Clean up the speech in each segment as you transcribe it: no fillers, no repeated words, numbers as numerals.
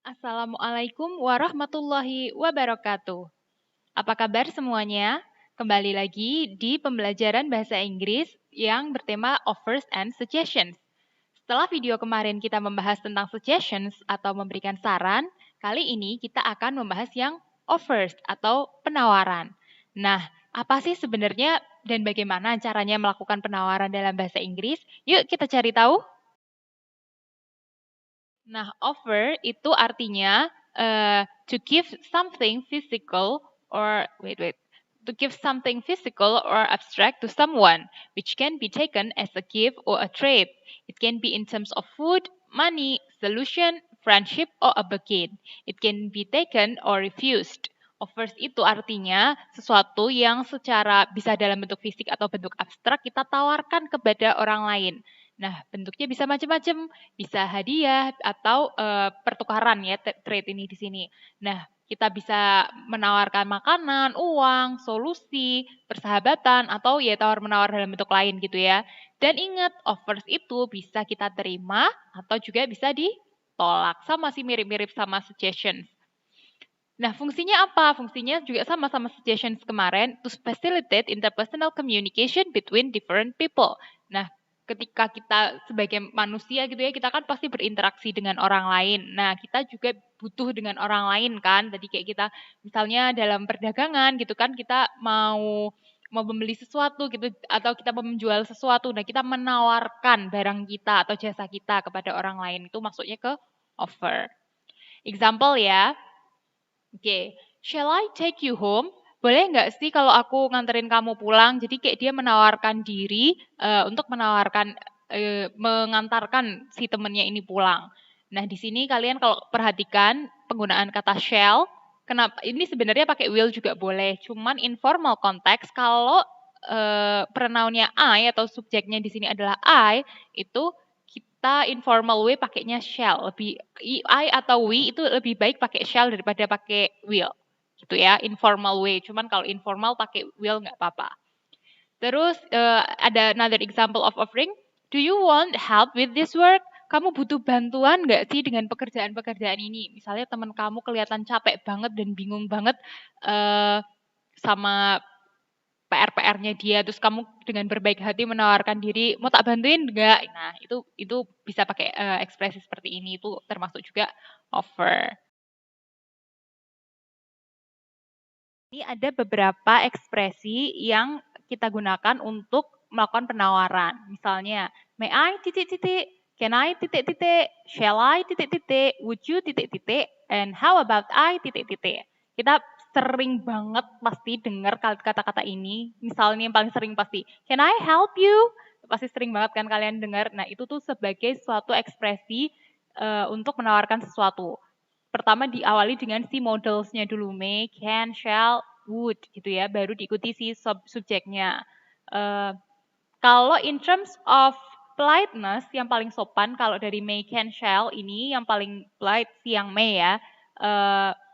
Assalamualaikum warahmatullahi wabarakatuh. Apa kabar semuanya? Kembali lagi di pembelajaran bahasa Inggris yang bertema offers and suggestions. Setelah video kemarin kita membahas tentang suggestions atau memberikan saran, kali ini kita akan membahas yang offers atau penawaran. Nah, apa sih sebenarnya dan bagaimana caranya melakukan penawaran dalam bahasa Inggris? Yuk kita cari tahu. Nah, offer itu artinya to give something physical or to give something physical or abstract to someone, which can be taken as a gift or a trade. It can be in terms of food, money, solution, friendship, or a bargain. It can be taken or refused. Offers itu artinya sesuatu yang secara bisa dalam bentuk fisik atau bentuk abstrak kita tawarkan kepada orang lain. Nah, bentuknya bisa macam-macam, bisa hadiah atau pertukaran ya trade ini di sini. Nah, kita bisa menawarkan makanan, uang, solusi, persahabatan atau ya tawar-menawar dalam bentuk lain gitu ya. Dan ingat, offers itu bisa kita terima atau juga bisa ditolak. Sama sih mirip-mirip sama suggestions. Nah, fungsinya apa? Fungsinya juga sama suggestions kemarin, to facilitate interpersonal communication between different people. Nah, ketika kita sebagai manusia gitu ya, kita kan pasti berinteraksi dengan orang lain. Nah, kita juga butuh dengan orang lain kan. Tadi kayak kita misalnya dalam perdagangan gitu kan, kita mau membeli sesuatu gitu atau kita mau menjual sesuatu. Nah, kita menawarkan barang kita atau jasa kita kepada orang lain. Itu maksudnya ke offer. Example ya. Oke, shall I take you home? Boleh nggak sih kalau aku nganterin kamu pulang? Jadi kayak dia menawarkan diri untuk mengantarkan si temennya ini pulang. Nah, di sini kalian kalau perhatikan penggunaan kata shall, kenapa ini sebenarnya pakai will juga boleh. Cuman informal konteks kalau pronounnya I atau subjeknya di sini adalah I, itu kita informal way pakainya shall. Lebih I atau we itu lebih baik pakai shall daripada pakai will. Gitu ya, informal way. Cuman kalau informal pakai will nggak apa-apa. Terus ada another example of offering. Do you want help with this work? Kamu butuh bantuan nggak sih dengan pekerjaan-pekerjaan ini? Misalnya teman kamu kelihatan capek banget dan bingung banget sama PR-PR-nya dia, terus kamu dengan berbaik hati menawarkan diri, mau tak bantuin enggak? Nah, itu bisa pakai ekspresi seperti ini, itu termasuk juga offer. Ini ada beberapa ekspresi yang kita gunakan untuk melakukan penawaran. Misalnya, may I titik-titik, can I titik-titik, shall I titik-titik, would you titik-titik, and how about I titik-titik. Kita sering banget pasti dengar kata-kata ini. Misalnya yang paling sering pasti, can I help you? Pasti sering banget kan kalian dengar. Nah, itu tuh sebagai suatu ekspresi untuk menawarkan sesuatu. Pertama diawali dengan si modelsnya dulu, may, can, shall, would gitu ya, baru diikuti si subjeknya. Kalau in terms of politeness yang paling sopan kalau dari may, can, shall ini yang paling polite si yang may ya.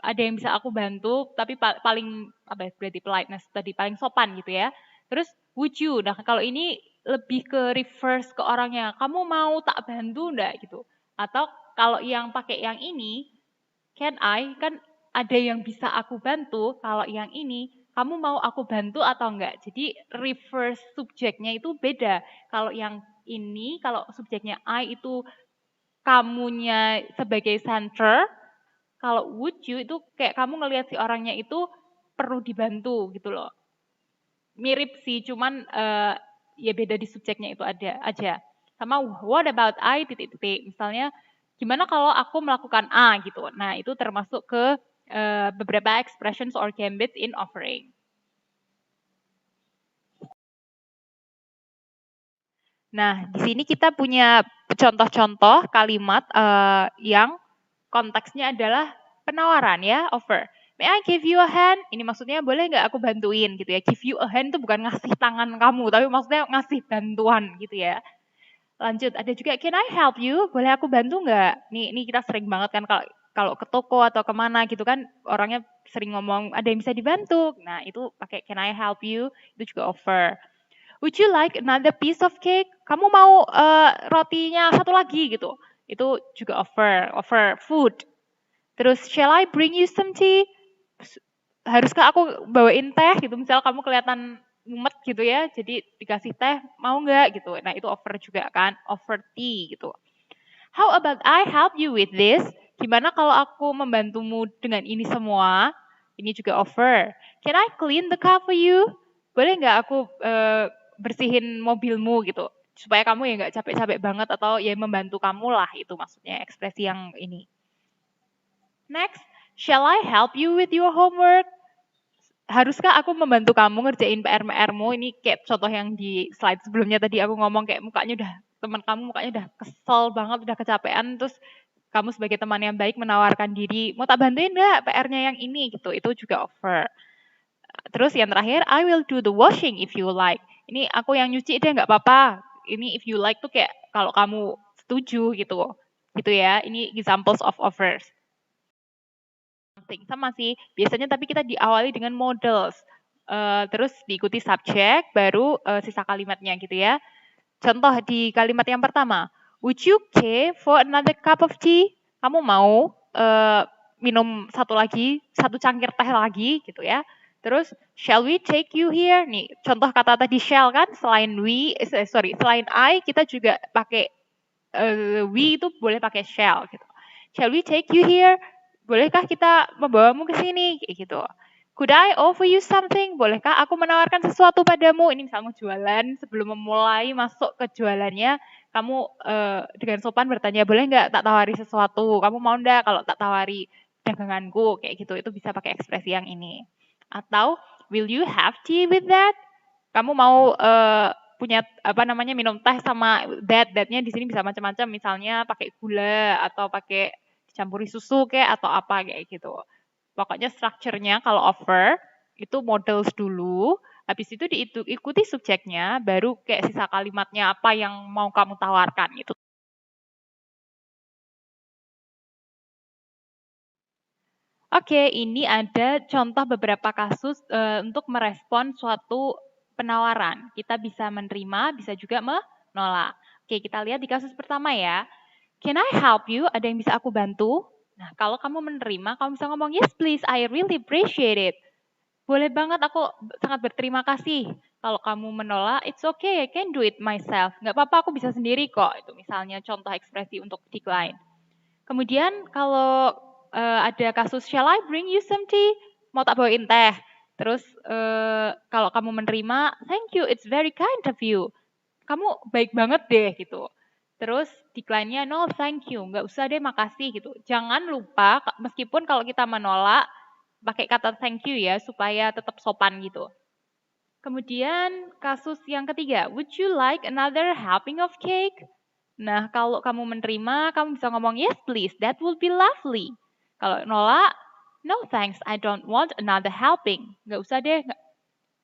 Ada yang bisa aku bantu tapi paling apa ya, berarti politeness tadi paling sopan gitu ya. Terus would you. Nah, kalau ini lebih ke reverse ke orangnya. Kamu mau tak bantu enggak gitu. Atau kalau yang pakai yang ini can I? Kan ada yang bisa aku bantu, kalau yang ini, kamu mau aku bantu atau enggak? Jadi reverse subjeknya itu beda. Kalau yang ini, kalau subjeknya I itu kamunya sebagai center, kalau would you itu kayak kamu ngelihat si orangnya itu perlu dibantu gitu loh. Mirip sih, cuman ya beda di subjeknya itu ada aja. Sama what about I titik-titik. Misalnya gimana kalau aku melakukan A gitu. Nah, itu termasuk ke beberapa expressions or gambits in offering. Nah, di sini kita punya contoh-contoh kalimat yang konteksnya adalah penawaran ya, offer. May I give you a hand? Ini maksudnya boleh nggak aku bantuin gitu ya. Give you a hand itu bukan ngasih tangan kamu, tapi maksudnya ngasih bantuan gitu ya. Lanjut, ada juga can I help you? Boleh aku bantu nggak? Ini kita sering banget kan kalau ke toko atau kemana gitu kan orangnya sering ngomong ada yang bisa dibantu. Nah itu pakai can I help you? Itu juga offer. Would you like another piece of cake? Kamu mau rotinya satu lagi gitu? Itu juga offer food. Terus, shall I bring you some tea? Haruskah aku bawain teh gitu? Misal kamu kelihatan mumet gitu ya, jadi dikasih teh, mau nggak gitu. Nah, itu offer juga kan, offer tea gitu. How about I help you with this? Gimana kalau aku membantumu dengan ini semua? Ini juga offer. Can I clean the car for you? Boleh nggak aku bersihin mobilmu gitu? Supaya kamu ya nggak capek-capek banget atau ya membantu kamu lah, itu maksudnya ekspresi yang ini. Next, shall I help you with your homework? Haruskah aku membantu kamu ngerjain PR-mu? Ini kayak contoh yang di slide sebelumnya tadi aku ngomong kayak mukanya udah, teman kamu mukanya udah kesel banget, udah kecapean, terus kamu sebagai teman yang baik menawarkan diri, mau tak bantuin nggak PR-nya yang ini gitu, itu juga offer. Terus yang terakhir, I will do the washing if you like. Ini aku yang nyuci deh nggak apa-apa. Ini if you like tuh kayak kalau kamu setuju gitu. Gitu ya, ini examples of offers. Sama sih, biasanya tapi kita diawali dengan models. Terus diikuti subjek, baru sisa kalimatnya gitu ya. Contoh di kalimat yang pertama, would you care for another cup of tea? Kamu mau minum satu cangkir teh lagi gitu ya. Terus, shall we take you here? Nih, contoh kata tadi shall kan, selain selain I, kita juga pakai we itu boleh pakai shall gitu. Shall we take you here? Bolehkah kita membawamu ke sini? Kayak gitu. Could I offer you something? Bolehkah aku menawarkan sesuatu padamu? Ini misalnya jualan, sebelum memulai masuk ke jualannya, kamu dengan sopan bertanya, boleh nggak tak tawari sesuatu? Kamu mau nggak kalau tak tawari daganganku? Kayak gitu, itu bisa pakai ekspresi yang ini. Atau, will you have tea with that? Kamu mau punya apa namanya minum teh sama that-nya di sini bisa macam-macam, misalnya pakai gula atau pakai dicampuri susu kayak atau apa kayak gitu. Pokoknya strukturnya kalau offer itu models dulu, habis itu diikuti subjeknya, baru kayak sisa kalimatnya apa yang mau kamu tawarkan gitu. Oke, ini ada contoh beberapa kasus untuk merespon suatu penawaran. Kita bisa menerima, bisa juga menolak. Oke, kita lihat di kasus pertama ya. Can I help you? Ada yang bisa aku bantu? Nah, kalau kamu menerima, kamu bisa ngomong, yes please, I really appreciate it. Boleh banget, aku sangat berterima kasih. Kalau kamu menolak, it's okay, I can do it myself. Nggak apa-apa, aku bisa sendiri kok. Itu misalnya contoh ekspresi untuk decline. Kemudian kalau ada kasus, shall I bring you some tea? Mau tak bawain teh? Terus kalau kamu menerima, thank you, it's very kind of you. Kamu baik banget deh gitu. Terus decline-nya, no thank you, nggak usah deh makasih gitu. Jangan lupa, meskipun kalau kita menolak, pakai kata thank you ya, supaya tetap sopan gitu. Kemudian kasus yang ketiga, would you like another helping of cake? Nah, kalau kamu menerima, kamu bisa ngomong, yes please, that would be lovely. Kalau nolak, no thanks, I don't want another helping. Nggak usah deh.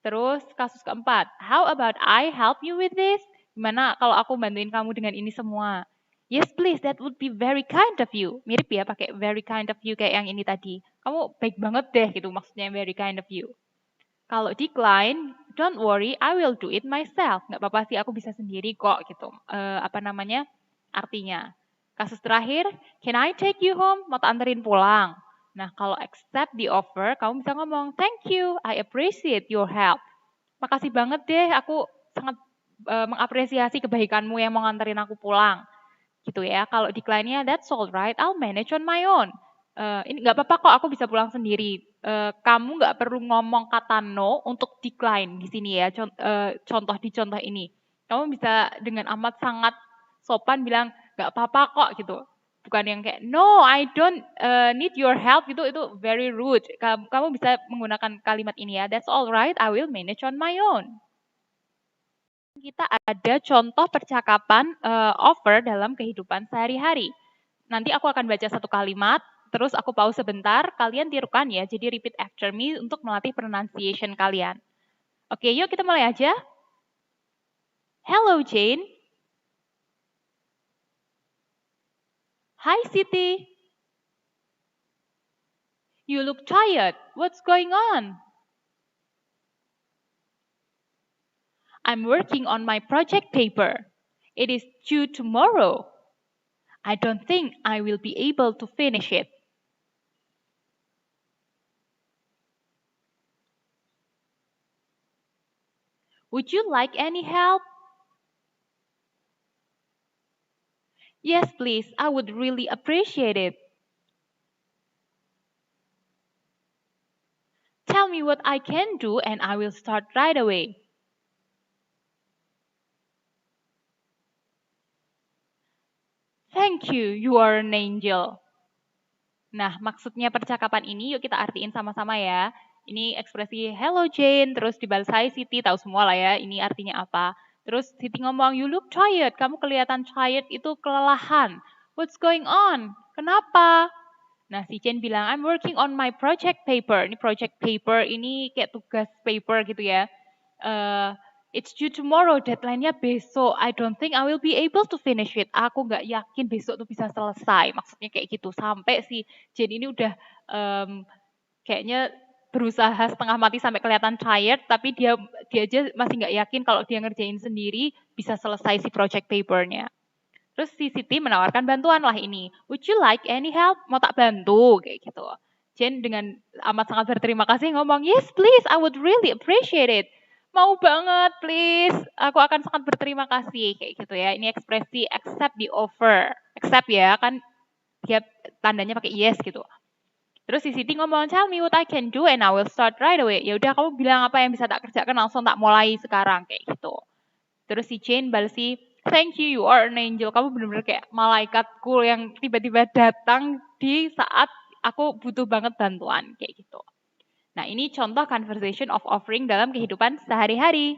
Terus kasus keempat, how about I help you with this? Gimana kalau aku bantuin kamu dengan ini semua? Yes please, that would be very kind of you. Mirip ya pakai very kind of you kayak yang ini tadi. Kamu baik banget deh gitu maksudnya very kind of you. Kalau decline, don't worry, I will do it myself. Nggak apa-apa sih, aku bisa sendiri kok gitu. Apa namanya? Artinya. Kasus terakhir, can I take you home? Mau tak anterin pulang? Nah, kalau accept the offer, kamu bisa ngomong, thank you, I appreciate your help. Makasih banget deh, aku sangat mengapresiasi kebaikanmu yang mau nganterin aku pulang. Gitu ya. Kalau decline-nya, that's all right, I'll manage on my own. Ini nggak apa-apa kok, aku bisa pulang sendiri. Kamu nggak perlu ngomong kata no untuk decline di sini ya. Contoh di contoh ini, kamu bisa dengan amat sangat sopan bilang nggak apa-apa kok gitu. Bukan yang kayak no, I don't need your help gitu. Itu very rude. Kamu bisa menggunakan kalimat ini ya. That's all right, I will manage on my own. Kita ada contoh percakapan offer dalam kehidupan sehari-hari. Nanti aku akan baca satu kalimat, terus aku pause sebentar, kalian tirukan ya, jadi repeat after me untuk melatih pronunciation kalian. Oke, yuk kita mulai aja. Hello Jane. Hi Siti. You look tired. What's going on? I'm working on my project paper. It is due tomorrow. I don't think I will be able to finish it. Would you like any help? Yes, please. I would really appreciate it. Tell me what I can do and I will start right away. Thank you, you are an angel. Nah, maksudnya percakapan ini yuk kita artiin sama-sama ya. Ini ekspresi hello Jane, terus dibalas hai Siti, tahu semua lah ya ini artinya apa. Terus Siti ngomong, you look tired, kamu kelihatan tired itu kelelahan. What's going on? Kenapa? Nah, si Jane bilang, I'm working on my project paper. Ini project paper, ini kayak tugas paper gitu ya. It's due tomorrow, deadline-nya besok. I don't think I will be able to finish it. Aku nggak yakin besok tuh bisa selesai. Maksudnya kayak gitu. Sampai si Jane ini udah kayaknya berusaha setengah mati sampai kelihatan tired, tapi dia aja masih nggak yakin kalau dia ngerjain sendiri bisa selesai si project papernya. Terus si Siti menawarkan bantuan lah ini. Would you like any help? Mau tak bantu? Kayak gitu. Jen dengan amat sangat berterima kasih ngomong, yes please, I would really appreciate it. Mau banget, please. Aku akan sangat berterima kasih. Kayak gitu ya. Ini ekspresi accept the offer. Accept ya, kan dia tandanya pakai yes gitu. Terus si Siti ngomong, tell me what I can do and I will start right away. Ya udah kamu bilang apa yang bisa tak kerjakan, langsung tak mulai sekarang. Kayak gitu. Terus si Jane balas si, thank you, you are an angel. Kamu bener-bener kayak malaikatku yang tiba-tiba datang di saat aku butuh banget bantuan. Kayak gitu. Nah, ini contoh conversation of offering dalam kehidupan sehari-hari.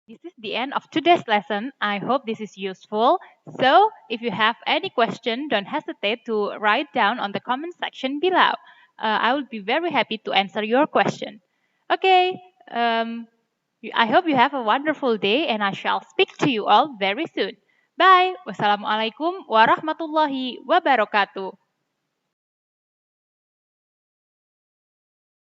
This is the end of today's lesson. I hope this is useful. So, if you have any question, don't hesitate to write down on the comment section below. I will be very happy to answer your question. Okay, I hope you have a wonderful day and I shall speak to you all very soon. Bye. Wassalamualaikum warahmatullahi wabarakatuh.